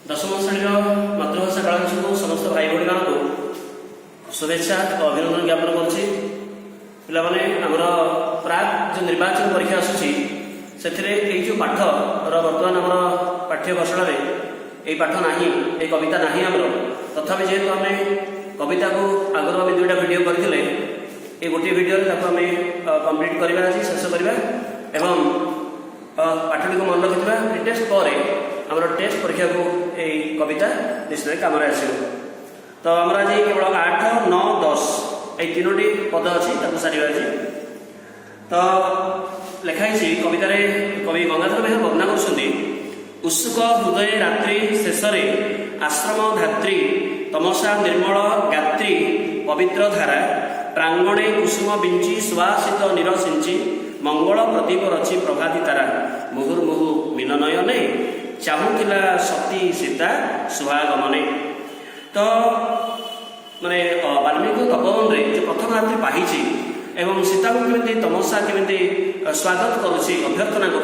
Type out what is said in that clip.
दशम श्रेणी मातृभाषा कलांश को समस्त भाई भाई मान शुभेच्छा और अभिनंदन ज्ञापन करुच्ची पे आमर प्राग जो निर्वाचन परीक्षा आसूसी से जो पाठ बर्तमान आम पाठ्य घोषणा ये पाठ ना ये कविता ना आमर तथापि जेहेतु आम कविता को आगर आम दुईटा भिड करते ये गोटे भिडियो आम कम्प्लीट करवा शेष करवा एवं पाठटी को मन रखा टेस्ट पर आमर टेस्ट परीक्षा को यही कविता निश्चित कम आस तो आमर आज केवल 8, 9, 10 ये तीनोटी पद अच्छी सारा आज तो लिखाई कवितार कवि गंगाधर मेहर वर्णना कर उत्सुक हृदय रात्रि शेष आश्रम धात्री तमसा निर्मल गात्री पवित्र धारा प्रांगणे कुसुम बिंची सुवासित निरसिंची मंगल प्रदीप रची प्रभाती तारा मुहुर्मुहु मीननयने चाहूला सती सीता सुहागमने। तो माने वाल्मीकि तपोवन जो प्रथम रात्रि पाही एवं सीता को केमी तमसा केमी स्वागत करुच्ची अभ्यर्थना कर